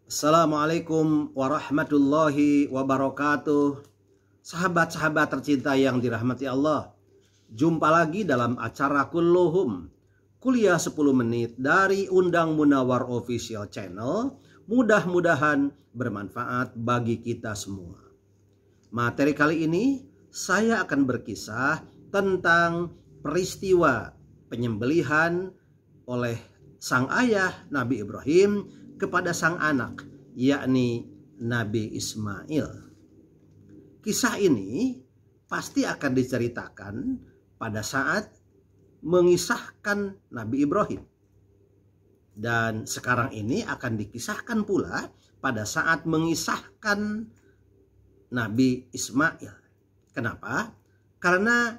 Assalamualaikum warahmatullahi wabarakatuh. Sahabat-sahabat tercinta yang dirahmati Allah, jumpa lagi dalam acara Kulluhum, kuliah 10 menit dari Undang Munawar Official Channel. Mudah-mudahan bermanfaat bagi kita semua. Materi kali ini saya akan berkisah tentang peristiwa penyembelihan oleh sang ayah Nabi Ibrahim kepada sang anak, yakni Nabi Ismail. Kisah ini pasti akan diceritakan pada saat mengisahkan Nabi Ibrahim. Dan sekarang ini akan dikisahkan pula pada saat mengisahkan Nabi Ismail. Kenapa? Karena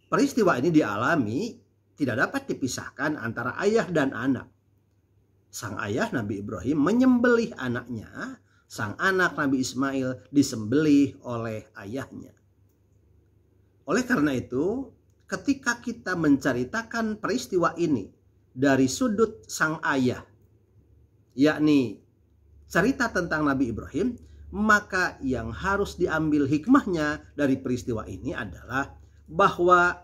peristiwa ini dialami tidak dapat dipisahkan antara ayah dan anak. Sang ayah Nabi Ibrahim menyembelih anaknya, sang anak Nabi Ismail disembelih oleh ayahnya. Oleh karena itu, ketika kita menceritakan peristiwa ini dari sudut sang ayah, yakni cerita tentang Nabi Ibrahim, maka yang harus diambil hikmahnya dari peristiwa ini adalah bahwa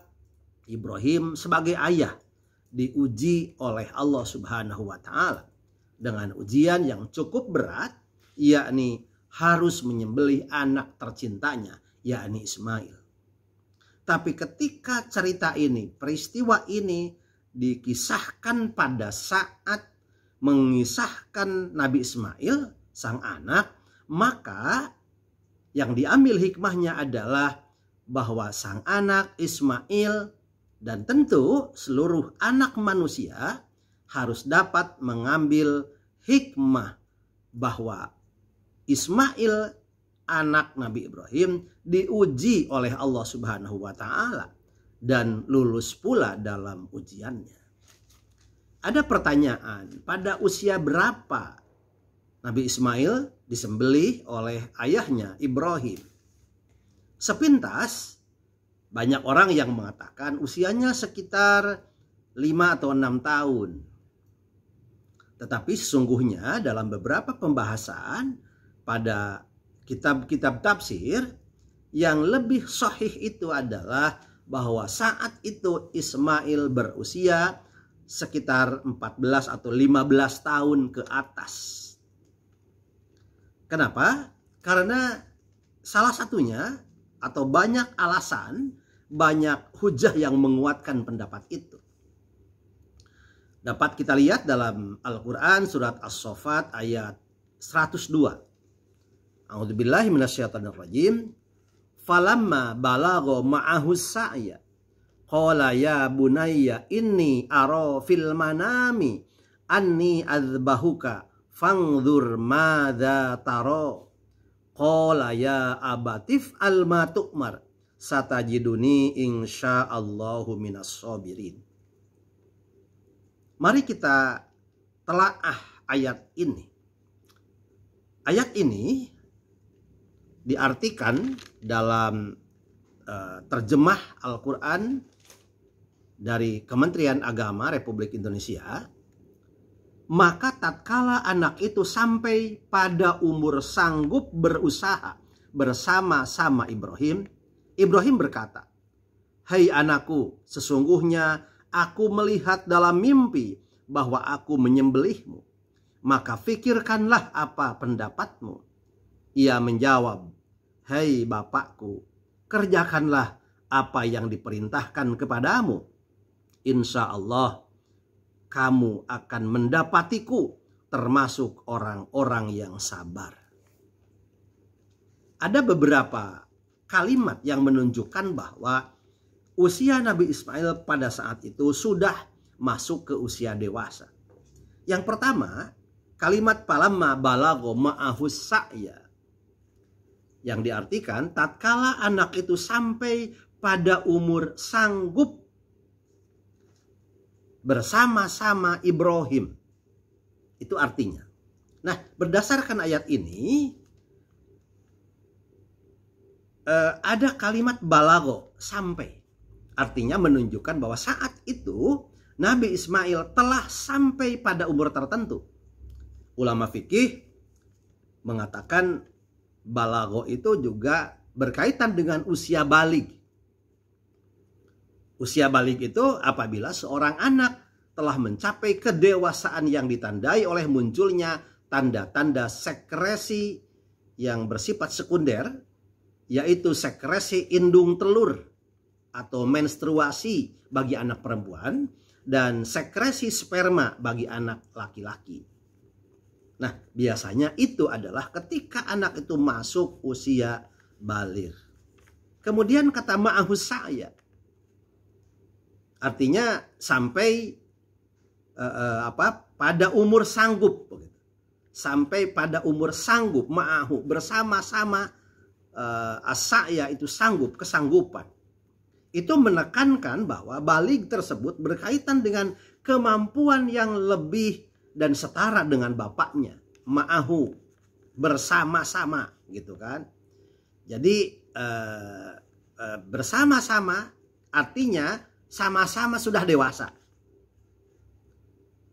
Ibrahim sebagai ayah diuji oleh Allah Subhanahu wa Ta'ala dengan ujian yang cukup berat, yakni harus menyembelih anak tercintanya, yakni Ismail. Tapi ketika cerita ini, peristiwa ini dikisahkan pada saat mengisahkan Nabi Ismail, sang anak, maka yang diambil hikmahnya adalah bahwa sang anak Ismail dan tentu seluruh anak manusia harus dapat mengambil hikmah bahwa Ismail anak Nabi Ibrahim diuji oleh Allah Subhanahu wa Ta'ala dan lulus pula dalam ujiannya. Ada pertanyaan, pada usia berapa Nabi Ismail disembelih oleh ayahnya Ibrahim? Sepintas banyak orang yang mengatakan usianya sekitar 5 atau 6 tahun. Tetapi sesungguhnya dalam beberapa pembahasan pada kitab-kitab tafsir, yang lebih sahih itu adalah bahwa saat itu Ismail berusia sekitar 14 atau 15 tahun ke atas. Kenapa? Karena salah satunya atau banyak alasan, banyak hujah yang menguatkan pendapat itu. Dapat kita lihat dalam Al-Quran surat As-Saffat ayat 102. A'udzubillahi minasyaitonirrajim. Falamma balagha ma'ahu sa'ya qala ya bunayya inni ara fil manami anni azbahuka fangzur madza tara. Qala ya abatif alma tu'mar satajiduni insyaallahu minas sabirin. Mari kita telaah ayat ini. Ayat ini diartikan dalam terjemah Al-Quran dari Kementerian Agama Republik Indonesia. Maka tatkala anak itu sampai pada umur sanggup berusaha bersama-sama Ibrahim, Ibrahim berkata, "Hai anakku, sesungguhnya aku melihat dalam mimpi bahwa aku menyembelihmu. Maka fikirkanlah apa pendapatmu." Ia menjawab, "Hai bapakku, kerjakanlah apa yang diperintahkan kepadamu. Insya Allah kamu akan mendapatiku termasuk orang-orang yang sabar." Ada beberapa kalimat yang menunjukkan bahwa usia Nabi Ismail pada saat itu sudah masuk ke usia dewasa. Yang pertama, kalimat falamma balagha ma'ahu sa'ya, yang diartikan tatkala anak itu sampai pada umur sanggup bersama-sama Ibrahim. Itu artinya. Nah, berdasarkan ayat ini ada kalimat balagho, sampai. Artinya menunjukkan bahwa saat itu Nabi Ismail telah sampai pada umur tertentu. Ulama fikih mengatakan balago itu juga berkaitan dengan usia balik. Usia balik itu apabila seorang anak telah mencapai kedewasaan yang ditandai oleh munculnya tanda-tanda sekresi yang bersifat sekunder, yaitu sekresi indung telur atau menstruasi bagi anak perempuan dan sekresi sperma bagi anak laki-laki. Nah, biasanya itu adalah ketika anak itu masuk usia baligh. Kemudian kata ma'ahus sa'ya, artinya sampai pada umur sanggup, sampai pada umur sanggup, ma'ahu bersama-sama, as-sa'ya itu sanggup, kesanggupan. Itu menekankan bahwa baligh tersebut berkaitan dengan kemampuan yang lebih dan setara dengan bapaknya, ma'ahu, bersama-sama, gitu kan. Jadi bersama-sama artinya sama-sama sudah dewasa.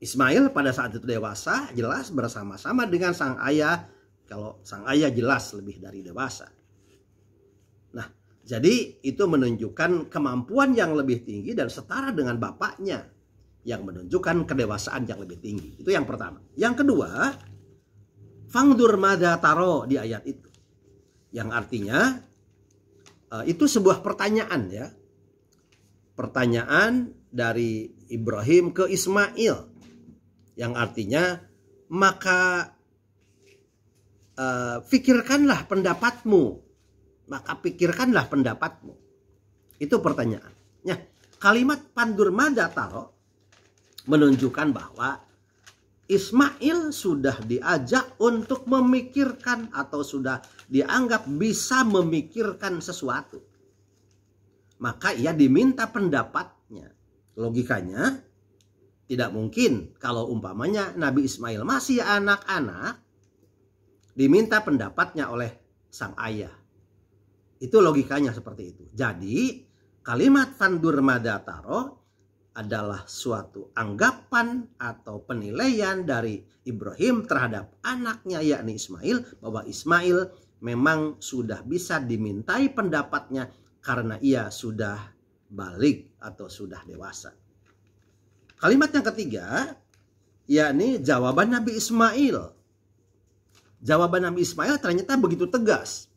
Ismail pada saat itu dewasa, jelas bersama-sama dengan sang ayah. Kalau sang ayah jelas lebih dari dewasa. Nah, jadi itu menunjukkan kemampuan yang lebih tinggi dan setara dengan bapaknya, yang menunjukkan kedewasaan yang lebih tinggi. Itu yang pertama. Yang kedua, fangdur madza taro di ayat itu. Yang artinya itu sebuah pertanyaan ya. Pertanyaan dari Ibrahim ke Ismail. Yang artinya maka pikirkanlah pendapatmu. Maka pikirkanlah pendapatmu. Itu pertanyaannya. Kalimat pandur madza taro menunjukkan bahwa Ismail sudah diajak untuk memikirkan atau sudah dianggap bisa memikirkan sesuatu. Maka ia diminta pendapatnya. Logikanya tidak mungkin kalau umpamanya Nabi Ismail masih anak-anak diminta pendapatnya oleh sang ayah. Itu logikanya seperti itu. Jadi kalimat fandur madza taro adalah suatu anggapan atau penilaian dari Ibrahim terhadap anaknya yakni Ismail, bahwa Ismail memang sudah bisa dimintai pendapatnya karena ia sudah baligh atau sudah dewasa. Kalimat yang ketiga yakni jawaban Nabi Ismail. Jawaban Nabi Ismail ternyata begitu tegas.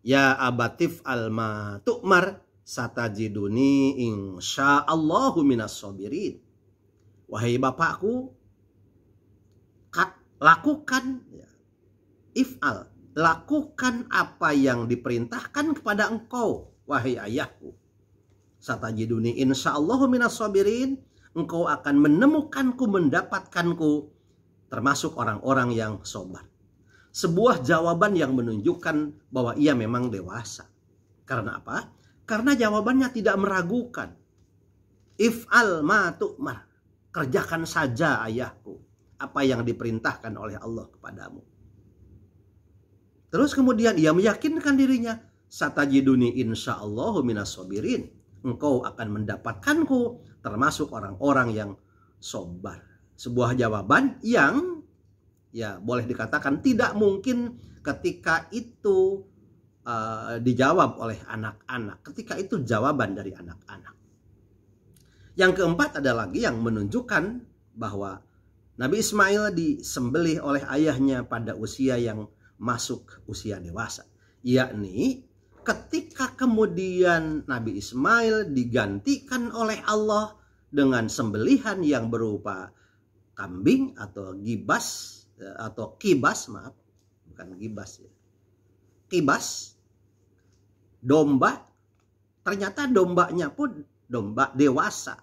Ya abatif alma tu'mar satajiduni insyaallahu minas sabirin. Wahai bapakku, lakukan ya, if'al, lakukan apa yang diperintahkan kepada engkau, wahai ayahku. Satajiduni insyaallahu minas sabirin, engkau akan menemukanku, mendapatkanku termasuk orang-orang yang sabar. Sebuah jawaban yang menunjukkan bahwa ia memang dewasa. Karena apa? Karena jawabannya tidak meragukan. If'al ma tu'mar. Kerjakan saja ayahku apa yang diperintahkan oleh Allah kepadamu. Terus kemudian ia meyakinkan dirinya. Satajiduni insyaallahu minas sabirin. Engkau akan mendapatkanku termasuk orang-orang yang sabar. Sebuah jawaban yang ya boleh dikatakan tidak mungkin ketika itu dijawab oleh anak-anak. Ketika itu jawaban dari anak-anak. Yang keempat ada lagi yang menunjukkan bahwa Nabi Ismail disembelih oleh ayahnya pada usia yang masuk usia dewasa. Yakni ketika kemudian Nabi Ismail digantikan oleh Allah dengan sembelihan yang berupa kambing atau gibas atau kibas, maaf, bukan gibas ya. Kibas, domba, ternyata dombanya pun domba dewasa.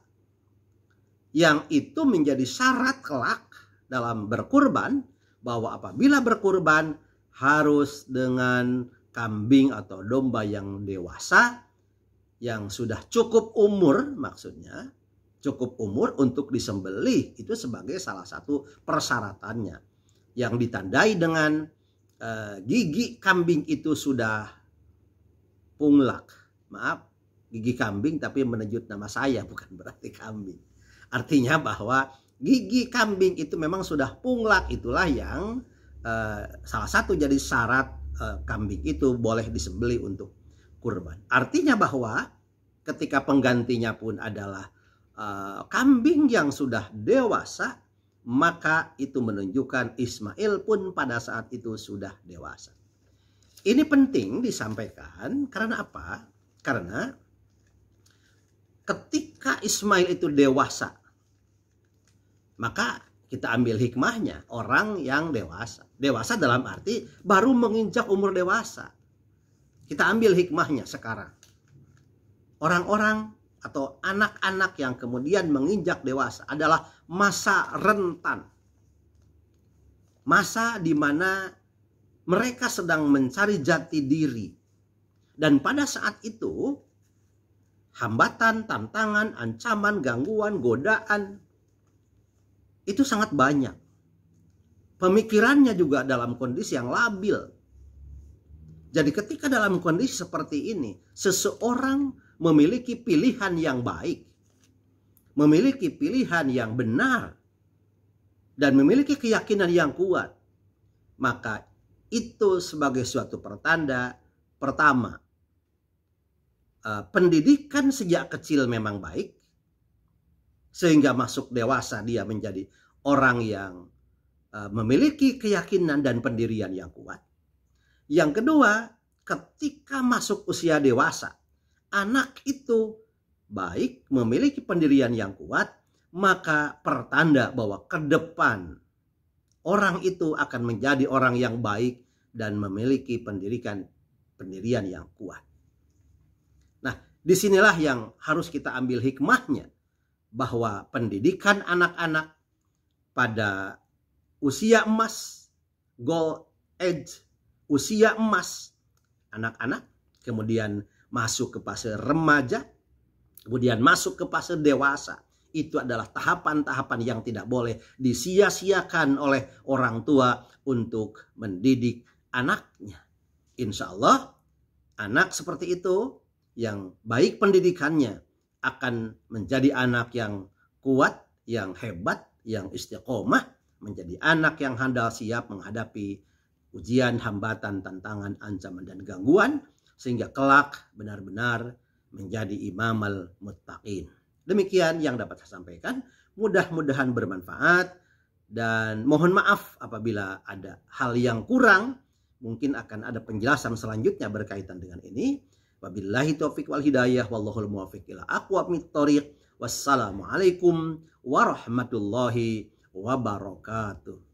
Yang itu menjadi syarat kelak dalam berkurban, bahwa apabila berkurban harus dengan kambing atau domba yang dewasa, yang sudah cukup umur, maksudnya cukup umur untuk disembelih. Itu sebagai salah satu persyaratannya, yang ditandai dengan gigi kambing itu sudah punglak. Maaf, gigi kambing tapi menejut nama saya, bukan berarti kambing. Artinya bahwa gigi kambing itu memang sudah punglak. Itulah yang salah satu jadi syarat kambing itu boleh disembelih untuk kurban. Artinya bahwa ketika penggantinya pun adalah kambing yang sudah dewasa, maka itu menunjukkan Ismail pun pada saat itu sudah dewasa. Ini penting disampaikan karena apa? Karena ketika Ismail itu dewasa, maka kita ambil hikmahnya, orang yang dewasa. Dewasa dalam arti baru menginjak umur dewasa. Kita ambil hikmahnya sekarang. Orang-orang atau anak-anak yang kemudian menginjak dewasa adalah masa rentan. Masa di mana mereka sedang mencari jati diri. Dan pada saat itu, hambatan, tantangan, ancaman, gangguan, godaan, itu sangat banyak. Pemikirannya juga dalam kondisi yang labil. Jadi ketika dalam kondisi seperti ini, seseorang memiliki pilihan yang baik, memiliki pilihan yang benar, dan memiliki keyakinan yang kuat, maka itu sebagai suatu pertanda pertama, pendidikan sejak kecil memang baik, sehingga masuk dewasa dia menjadi orang yang memiliki keyakinan dan pendirian yang kuat. Yang kedua, ketika masuk usia dewasa, anak itu baik, memiliki pendirian yang kuat, maka pertanda bahwa ke depan orang itu akan menjadi orang yang baik dan memiliki pendirian yang kuat. Nah, disinilah yang harus kita ambil hikmahnya, bahwa pendidikan anak-anak pada usia emas, gold age, usia emas, anak-anak, kemudian masuk ke fase remaja, kemudian masuk ke fase dewasa. Itu adalah tahapan-tahapan yang tidak boleh disia-siakan oleh orang tua untuk mendidik anaknya. Insya Allah, anak seperti itu yang baik pendidikannya akan menjadi anak yang kuat, yang hebat, yang istiqomah, menjadi anak yang handal siap menghadapi ujian, hambatan, tantangan, ancaman, dan gangguan, sehingga kelak benar-benar menjadi imamal muttaqin. Demikian yang dapat saya sampaikan. Mudah-mudahan bermanfaat, dan mohon maaf apabila ada hal yang kurang. Mungkin akan ada penjelasan selanjutnya berkaitan dengan ini. Wabillahi taufiq wal hidayah, wallahul muwaffiq ila aqwamit thoriq. Wassalamualaikum warahmatullahi wabarakatuh.